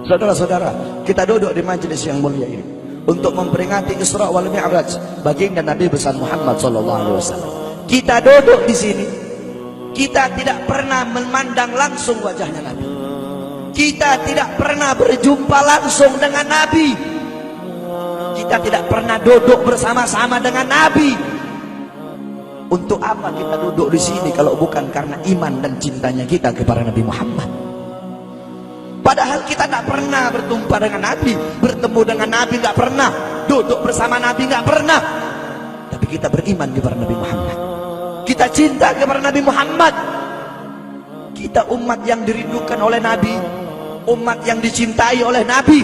Saudara-saudara, kita duduk di majelis yang mulia ini untuk memperingati Isra wal Mi'raj baginda Nabi besar Muhammad SAW. Kita duduk di sini, kita tidak pernah memandang langsung wajahnya Nabi. Kita tidak pernah berjumpa langsung dengan Nabi. Kita tidak pernah duduk bersama-sama dengan Nabi. Untuk apa kita duduk di sini kalau bukan karena iman dan cintanya kita kepada Nabi Muhammad? Padahal kita tidak pernah berjumpa dengan Nabi, bertemu dengan Nabi tidak pernah, duduk bersama Nabi tidak pernah. Tapi kita beriman kepada Nabi Muhammad. Kita cinta kepada Nabi Muhammad. Kita umat yang dirindukan oleh Nabi, umat yang dicintai oleh Nabi.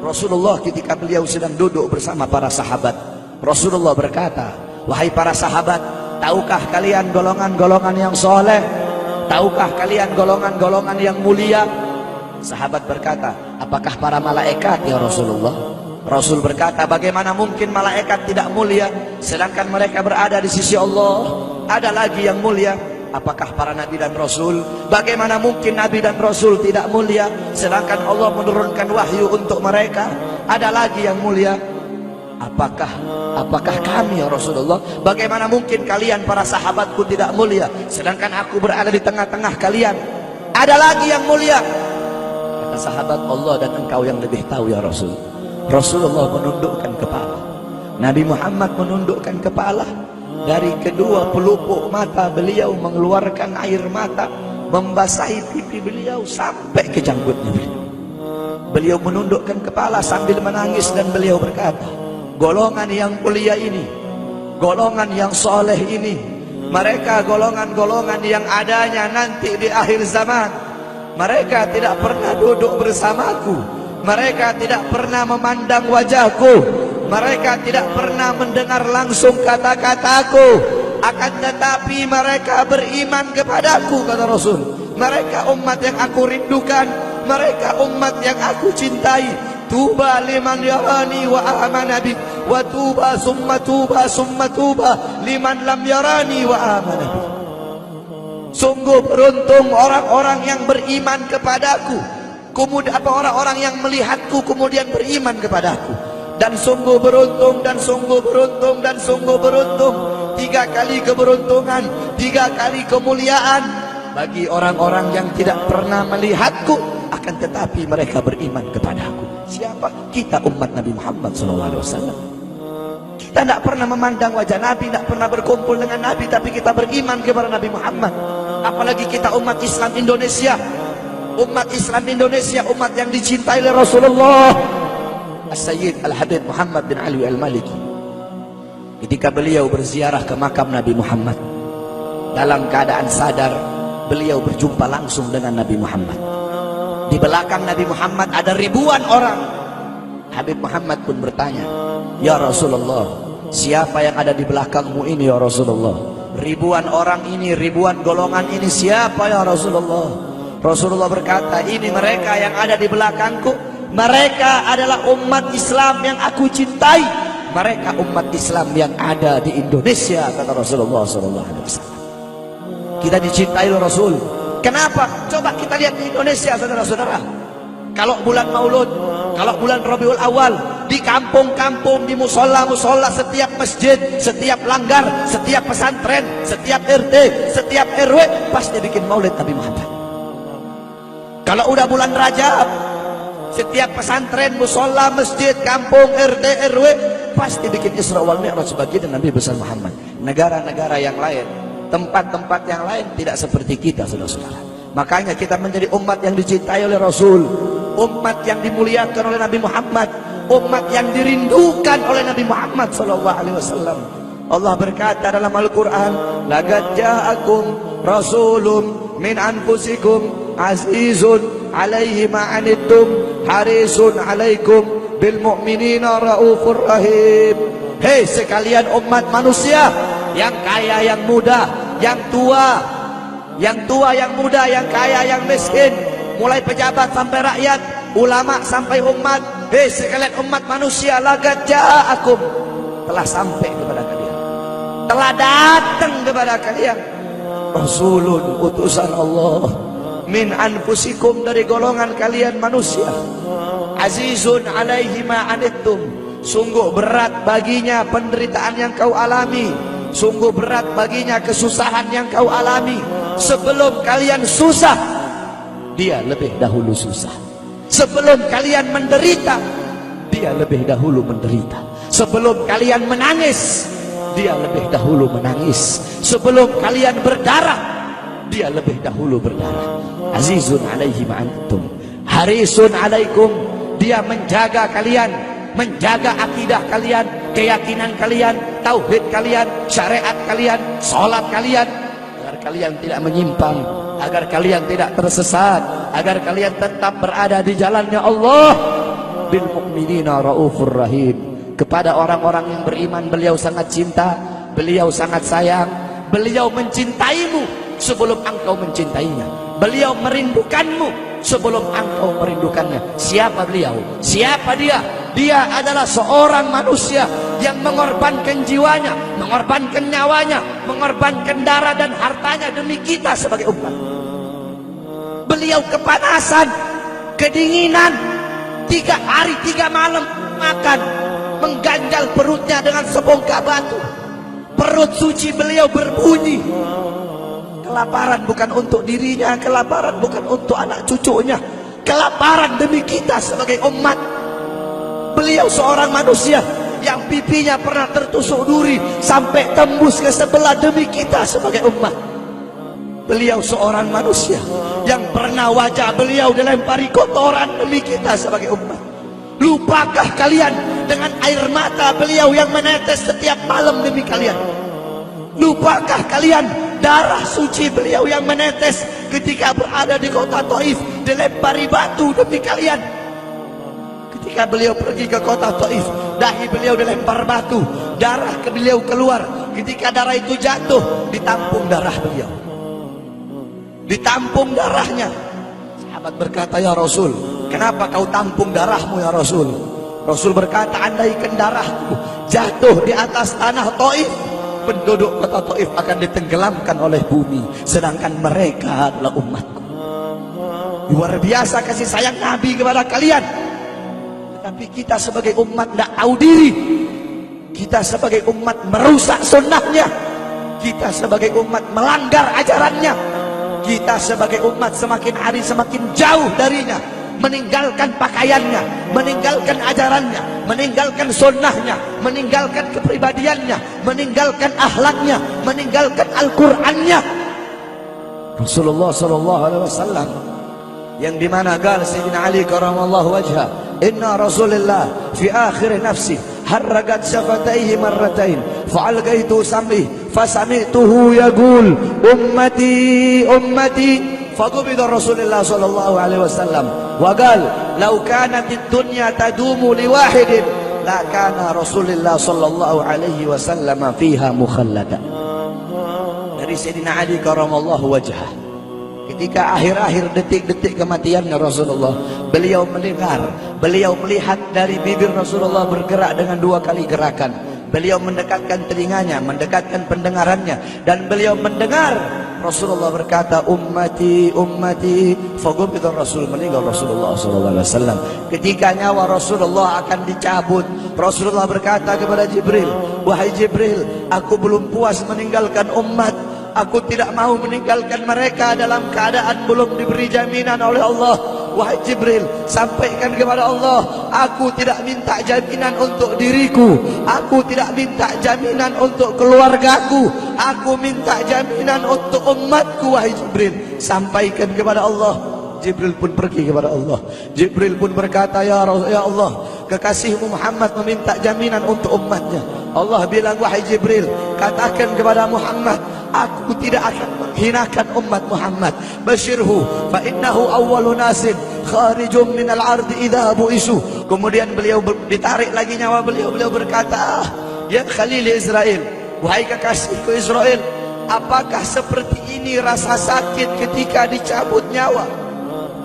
Rasulullah ketika beliau sedang duduk bersama para sahabat, Rasulullah berkata, "Wahai para sahabat, tahukah kalian golongan-golongan yang soleh? Tahukah kalian golongan-golongan yang mulia?" Sahabat berkata, "Apakah para malaikat ya Rasulullah?" Rasul berkata, "Bagaimana mungkin malaikat tidak mulia sedangkan mereka berada di sisi Allah? Ada lagi yang mulia. Apakah para nabi dan rasul? Bagaimana mungkin nabi dan rasul tidak mulia sedangkan Allah menurunkan wahyu untuk mereka? Ada lagi yang mulia. Apakah kami ya Rasulullah? Bagaimana mungkin kalian para sahabatku tidak mulia sedangkan aku berada di tengah-tengah kalian? Ada lagi yang mulia." Kata sahabat, "Allah dan engkau yang lebih tahu ya Rasul." Rasulullah menundukkan kepala, Nabi Muhammad menundukkan kepala. Dari kedua pelupuk mata beliau mengeluarkan air mata, membasahi pipi beliau sampai ke janggutnya beliau. Beliau menundukkan kepala sambil menangis dan beliau berkata, "Golongan yang mulia ini, golongan yang soleh ini, mereka golongan-golongan yang adanya nanti di akhir zaman. Mereka tidak pernah duduk bersamaku, mereka tidak pernah memandang wajahku, mereka tidak pernah mendengar langsung kata-kataku, akan tetapi mereka beriman kepadaku," kata Rasul. "Mereka umat yang aku rindukan, mereka umat yang aku cintai. Tuba liman yarani wa amana bi, wa tuba summa tuba liman lam yarani wa amana bi." Sungguh beruntung orang-orang yang beriman kepadaku, kemudian orang-orang yang melihatku kemudian beriman kepadaku. Dan sungguh beruntung, dan sungguh beruntung, dan sungguh beruntung. 3 kali keberuntungan, 3 kali kemuliaan bagi orang-orang yang tidak pernah melihatku, akan tetapi mereka beriman kepadaku. Siapa? Kita umat Nabi Muhammad SAW. Kita tidak pernah memandang wajah Nabi, tidak pernah berkumpul dengan Nabi, tapi kita beriman kepada Nabi Muhammad. Apalagi kita umat Islam Indonesia. Umat Islam Indonesia, umat yang dicintai oleh Rasulullah As-Sayyid Al-Habib Muhammad bin Ali Al-Maliki. Ketika beliau berziarah ke makam Nabi Muhammad, dalam keadaan sadar, beliau berjumpa langsung dengan Nabi Muhammad. Di belakang Nabi Muhammad ada ribuan orang. Habib Muhammad pun bertanya, "Ya Rasulullah, siapa yang ada di belakangmu ini ya Rasulullah? Ribuan orang ini, ribuan golongan ini, siapa ya Rasulullah?" Rasulullah berkata, "Ini mereka yang ada di belakangku. Mereka adalah umat Islam yang aku cintai. Mereka umat Islam yang ada di Indonesia," kata Rasulullah SAW. Kita dicintai oleh Rasul. Kenapa? Coba kita lihat di Indonesia, saudara-saudara. Kalau bulan Maulud, kalau bulan Rabiul Awal, di kampung-kampung, di musola-musola, setiap masjid, setiap langgar, setiap pesantren, setiap RT, setiap RW pasti bikin maulid Nabi Muhammad. Kalau udah bulan Rajab, setiap pesantren, musola, masjid, kampung, RT, RW pasti bikin Isra wal Mi'raj sebagai Nabi besar Muhammad. Negara-negara yang lain, tempat-tempat yang lain tidak seperti kita, saudara-saudara. Makanya kita menjadi umat yang dicintai oleh Rasul, umat yang dimuliakan oleh Nabi Muhammad, umat yang dirindukan oleh Nabi Muhammad SAW. Allah berkata dalam Al-Quran, "Laqad ja'akum rasulun min anfusikum azizun alaihi ma'anittum harisun alaikum bil mu'minina raufur rahim." Hei sekalian umat manusia, yang kaya, yang muda, yang tua, yang tua, yang muda, yang kaya, yang miskin, mulai pejabat sampai rakyat, ulama sampai umat. Hei sekalian umat manusia, laqad ja'akum, telah sampai kepada kalian, telah datang kepada kalian rasulun, utusan Allah, min anfusikum, dari golongan kalian manusia, azizun alaihi ma anittum, sungguh berat baginya penderitaan yang kau alami, sungguh berat baginya kesusahan yang kau alami. Sebelum kalian susah, dia lebih dahulu susah. Sebelum kalian menderita, dia lebih dahulu menderita. Sebelum kalian menangis, dia lebih dahulu menangis. Sebelum kalian berdarah, dia lebih dahulu berdarah. Azizun alaihi ma antum, harisun alaikum, dia menjaga kalian, menjaga akidah kalian, keyakinan kalian, tauhid kalian, syariat kalian, salat kalian, agar kalian tidak menyimpang, agar kalian tidak tersesat, agar kalian tetap berada di jalannya Allah. Bil mu'minina raufur rahim, kepada orang-orang yang beriman beliau sangat cinta, beliau sangat sayang, beliau mencintaimu sebelum engkau mencintainya, beliau merindukanmu sebelum engkau merindukannya. Siapa beliau? Siapa dia? Dia adalah seorang manusia yang mengorbankan jiwanya, mengorbankan nyawanya, mengorbankan darah dan hartanya demi kita sebagai umat. Beliau kepanasan, kedinginan, 3 hari 3 malam makan, mengganjal perutnya dengan sebongkah batu. Perut suci beliau berbunyi. Kelaparan bukan untuk dirinya, kelaparan bukan untuk anak cucunya, kelaparan demi kita sebagai umat. Beliau seorang manusia yang pipinya pernah tertusuk duri sampai tembus ke sebelah demi kita sebagai umat. Beliau seorang manusia yang pernah wajah beliau dilempari kotoran demi kita sebagai umat. Lupakah kalian dengan air mata beliau yang menetes setiap malam demi kalian? Lupakah kalian darah suci beliau yang menetes ketika berada di kota Taif, dilempari batu demi kalian? Ketika beliau pergi ke kota Taif, dahi beliau dilempar batu, darah ke beliau keluar. Ketika darah itu jatuh, ditampung darah beliau, ditampung darahnya. Sahabat berkata, ya Rasul, kenapa kau tampung darahmu ya Rasul? Rasul berkata, andaikan darahku jatuh di atas tanah Taif, penduduk kota Taif akan ditenggelamkan oleh bumi, sedangkan mereka adalah umatku. Luar biasa kasih sayang Nabi kepada kalian. Tapi kita sebagai umat tidak tahu diri. Kita sebagai umat merusak sunnahnya. Kita sebagai umat melanggar ajarannya. Kita sebagai umat semakin hari semakin jauh darinya, meninggalkan pakaiannya, meninggalkan ajarannya, meninggalkan sunnahnya, meninggalkan kepribadiannya, meninggalkan akhlaknya, meninggalkan Al-Qur'annya. Rasulullah SAW yang dimana gal Sayyidina Ali karamallahu wajha, inna Rasulullah fi akhir nafsi harragat syafataihi marratain fa'algaitu sam'i fasami'tuhu yaqul ummati ummati faqubida Rasulullah sallallahu alaihi wasallam wa qala law kanat ad-dunya tadumu li wahidin la kana Rasulullah sallallahu alaihi wasallam fiha mukhallada. Dari Sayyidina Ali karamallahu wajhah, ketika akhir-akhir detik-detik kematiannya Rasulullah, beliau mendengar, beliau melihat dari bibir Rasulullah bergerak dengan 2 kali gerakan. Beliau mendekatkan telinganya, mendekatkan pendengarannya, dan beliau mendengar Rasulullah berkata, ummati, ummati. Faqubida Rasul, meninggal Rasulullah SAW. Ketika nyawa Rasulullah akan dicabut, Rasulullah berkata kepada Jibril, wahai Jibril, aku belum puas meninggalkan umat. Aku tidak mau meninggalkan mereka dalam keadaan belum diberi jaminan oleh Allah. Wahai Jibril, sampaikan kepada Allah, aku tidak minta jaminan untuk diriku, aku tidak minta jaminan untuk keluargaku, aku minta jaminan untuk umatku. Wahai Jibril, sampaikan kepada Allah. Jibril pun pergi kepada Allah. Jibril pun berkata, ya Allah, kekasihmu Muhammad meminta jaminan untuk umatnya. Allah bilang, wahai Jibril, katakan kepada Muhammad, aku tidak akan menghinakan umat Muhammad. Basyirhu fa innahu awwalu nasin kharijum minal ardi idza bu'isu. Kemudian beliau ditarik lagi nyawa beliau. Beliau berkata, ya Khalil Israel, wahai kekasihku Israel, apakah seperti ini rasa sakit ketika dicabut nyawa?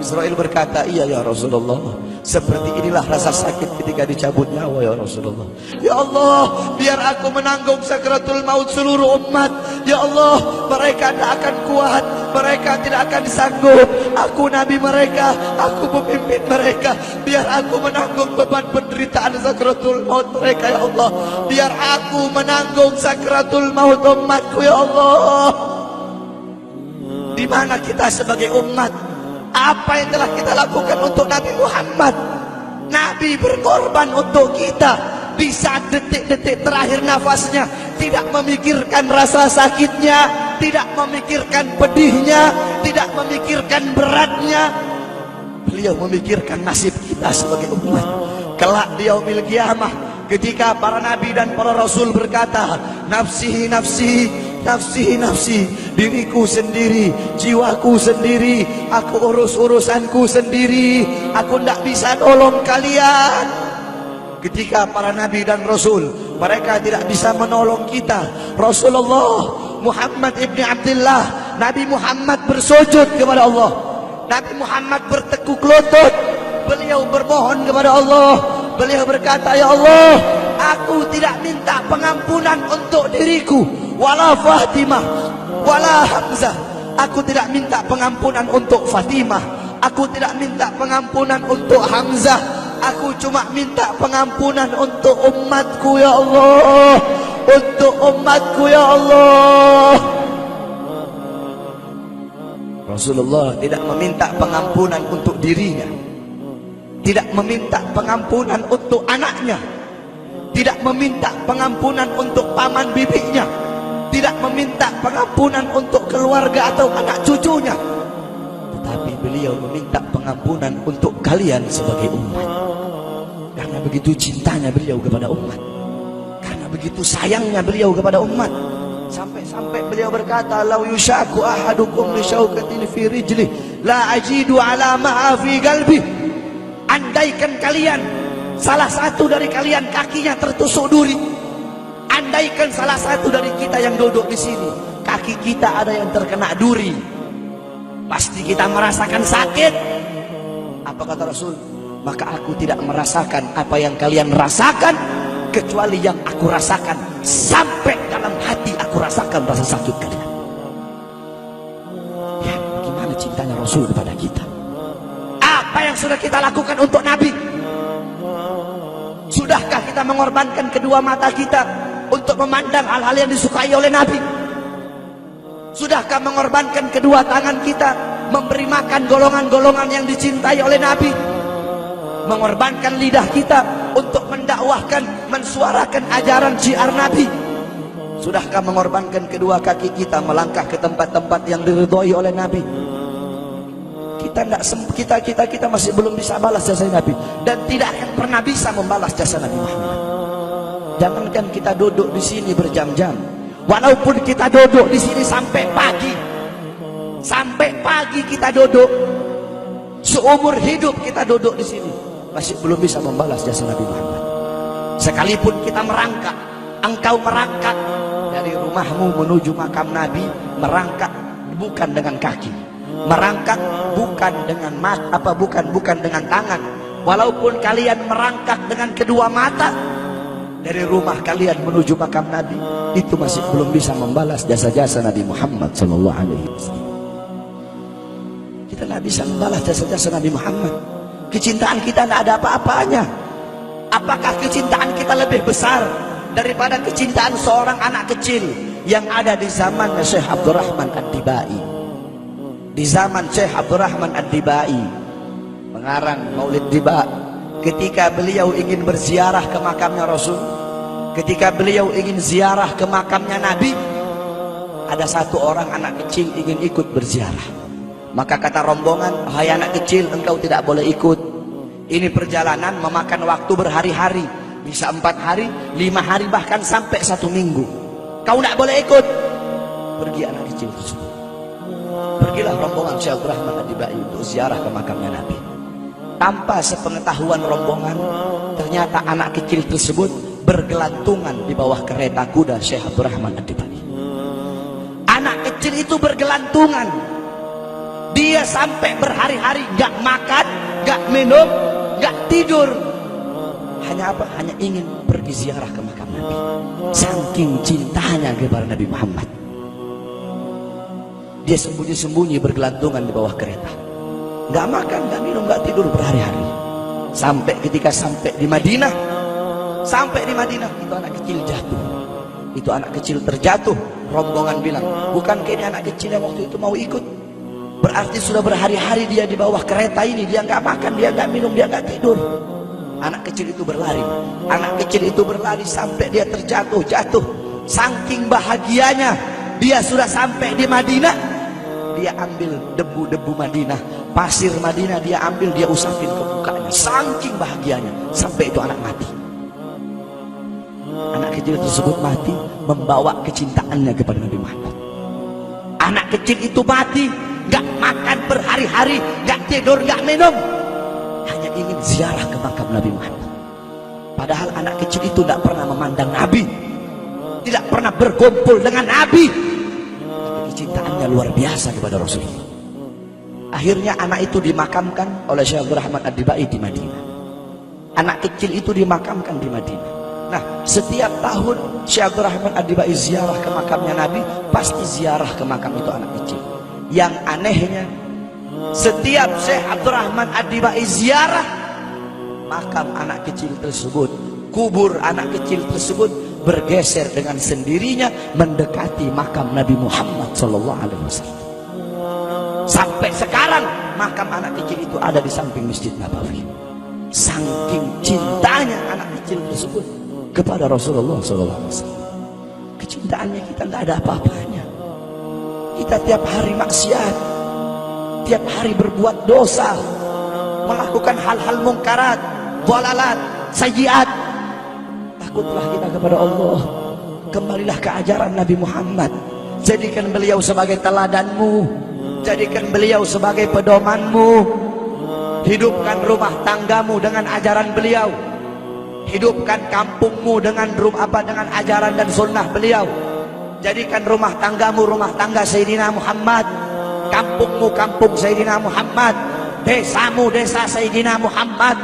Israel berkata, iya ya Rasulullah, seperti inilah rasa sakit ketika dicabut nyawa ya Rasulullah. Ya Allah, biar aku menanggung sakratul maut seluruh umat. Ya Allah, mereka tidak akan kuat, mereka tidak akan sanggup. Aku nabi mereka, aku pemimpin mereka. Biar aku menanggung beban penderitaan sakratul maut mereka ya Allah. Biar aku menanggung sakratul maut umatku ya Allah. Di mana kita sebagai umat? Apa yang telah kita lakukan untuk Nabi Muhammad? Nabi berkorban untuk kita. Di saat detik-detik terakhir nafasnya, tidak memikirkan rasa sakitnya, tidak memikirkan pedihnya, tidak memikirkan beratnya. Beliau memikirkan nasib kita sebagai umat. Kelak di yaumil qiyamah, ketika para nabi dan para rasul berkata, nafsi nafsi, nafsi nafsi, diriku sendiri, jiwaku sendiri, aku urus urusanku sendiri, aku tidak bisa nolong kalian. Ketika para nabi dan rasul, mereka tidak bisa menolong kita. Rasulullah Muhammad ibni Abdullah, Nabi Muhammad bersujud kepada Allah, Nabi Muhammad bertekuk lutut, beliau bermohon kepada Allah. Beliau berkata, ya Allah, aku tidak minta pengampunan untuk diriku, wala Fatimah, wala Hamzah. Aku tidak minta pengampunan untuk Fatimah, aku tidak minta pengampunan untuk Hamzah. Aku cuma minta pengampunan untuk umatku ya Allah, untuk umatku ya Allah. Rasulullah tidak meminta pengampunan untuk dirinya, tidak meminta pengampunan untuk anaknya, tidak meminta pengampunan untuk paman bibinya, tidak meminta pengampunan untuk keluarga atau anak cucunya, tetapi beliau meminta pengampunan untuk kalian sebagai umat. Karena begitu cintanya beliau kepada umat, karena begitu sayangnya beliau kepada umat, sampai-sampai beliau berkata, lau yushaku ahadukum li syaukatin fi rijli la ajidu ala ma'a fi qalbi. Andaikan kalian, salah satu dari kalian kakinya tertusuk duri, andaikan salah satu dari kita yang duduk di sini kaki kita ada yang terkena duri, pasti kita merasakan sakit. Apa kata Rasul? Maka aku tidak merasakan apa yang kalian rasakan, kecuali yang aku rasakan, sampai dalam hati aku rasakan rasa sakit kalian. Ya, bagaimana cintanya Rasul kepada kita? Apa yang sudah kita lakukan untuk Nabi? Sudahkah kita mengorbankan kedua mata kita untuk memandang hal-hal yang disukai oleh Nabi? Sudahkah mengorbankan kedua tangan kita memberi makan golongan-golongan yang dicintai oleh Nabi? Mengorbankan lidah kita untuk mendakwahkan, mensuarakan ajaran syiar Nabi? Sudahkah mengorbankan kedua kaki kita melangkah ke tempat-tempat yang diridhoi oleh Nabi? Kita masih belum bisa balas jasa Nabi, dan tidak akan pernah bisa membalas jasa Nabi Muhammad. Jangankan kita duduk di sini berjam-jam, walaupun kita duduk di sini sampai pagi kita duduk, seumur hidup kita duduk di sini, masih belum bisa membalas jasa Nabi Muhammad. Sekalipun kita merangkak, engkau merangkak dari rumahmu menuju makam Nabi, merangkak bukan dengan kaki, merangkak bukan dengan bukan dengan tangan. Walaupun kalian merangkak dengan kedua mata dari rumah kalian menuju makam Nabi, itu masih belum bisa membalas jasa-jasa Nabi Muhammad sallallahu alaihi wasallam. Kita tidak bisa membalas jasa-jasa Nabi Muhammad. Kecintaan kita tidak ada apa-apanya. Apakah kecintaan kita lebih besar daripada kecintaan seorang anak kecil yang ada di zaman Syekh Abdurrahman Ad-Dibai? Di zaman Syekh Abdurrahman Ad-Dibai, pengarang Maulid Diba, ketika beliau ingin berziarah ke makamnya Rasul, ketika beliau ingin ziarah ke makamnya Nabi, ada satu orang anak kecil ingin ikut berziarah. Maka kata rombongan, hai anak kecil, engkau tidak boleh ikut. Ini perjalanan memakan waktu berhari-hari, bisa 4 hari, 5 hari, bahkan sampai 1 minggu. Kau tidak boleh ikut. Pergi anak kecil tersebut. Pergilah rombongan Syekh Abdurrahman Ad-Dibai untuk ziarah ke makamnya Nabi. Tanpa sepengetahuan rombongan, ternyata anak kecil tersebut bergelantungan di bawah kereta kuda Syekh Abdurrahman Ad-Dibai. kecil itu bergelantungan. Dia sampai berhari-hari gak makan, gak minum, gak tidur. Hanya apa? Hanya ingin pergi ziarah ke makam Nabi. Saking cintanya kepada Nabi Muhammad. Dia sembunyi-sembunyi bergelantungan di bawah kereta. Gak makan, gak minum, gak tidur berhari-hari. Sampai ketika sampai di Madinah, itu anak kecil jatuh. Itu anak kecil terjatuh. Rombongan bilang, bukan ini anak kecil yang waktu itu mau ikut? Berarti sudah berhari-hari dia di bawah kereta ini. Dia nggak makan, dia nggak minum, dia nggak tidur. Anak kecil itu berlari. Anak kecil itu berlari sampai dia terjatuh. Saking bahagianya, dia sudah sampai di Madinah. Dia ambil debu-debu Madinah, pasir Madinah, dia ambil, dia usapin ke mukanya. Saking bahagianya, sampai itu anak mati. Anak kecil tersebut mati membawa kecintaannya kepada Nabi Muhammad. Anak kecil itu mati, gak makan berhari-hari, gak tidur, gak minum, hanya ingin ziarah ke makam Nabi Muhammad. Padahal anak kecil itu tidak pernah memandang Nabi, tidak pernah berkumpul dengan Nabi, tapi kecintaannya luar biasa kepada Rasulullah. Akhirnya anak itu dimakamkan oleh Syekh Abdul Rahman Ad-Dibai di Madinah. Anak kecil itu dimakamkan di Madinah. Nah, setiap tahun Syekh Abdul Rahman Ad-Dibai ziarah ke makamnya Nabi, pasti ziarah ke makam itu anak kecil. Yang anehnya, setiap Syekh Abdul Rahman Ad-Dibai ziarah makam anak kecil tersebut, kubur anak kecil tersebut bergeser dengan sendirinya mendekati makam Nabi Muhammad SAW. Sampai sekarang makam anak kecil itu ada di samping Masjid Nabawi. Saking cintanya anak kecil tersebut kepada Rasulullah SAW. Kecintaannya kita nggak ada apa-apanya. Kita tiap hari maksiat, tiap hari berbuat dosa, melakukan hal-hal mungkarat, dhalalat, sayyiat. Takutlah kita kepada Allah. Kembalilah ke ajaran Nabi Muhammad. Jadikan beliau sebagai teladanmu, jadikan beliau sebagai pedomanmu. Hidupkan rumah tanggamu dengan ajaran beliau. Hidupkan kampungmu dengan dengan ajaran dan sunnah beliau. Jadikan rumah tanggamu rumah tangga Sayyidina Muhammad, kampungmu kampung Sayyidina Muhammad, desamu desa Sayyidina Muhammad,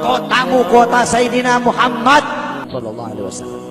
kotamu kota Sayyidina Muhammad sallallahu alaihi wasallam.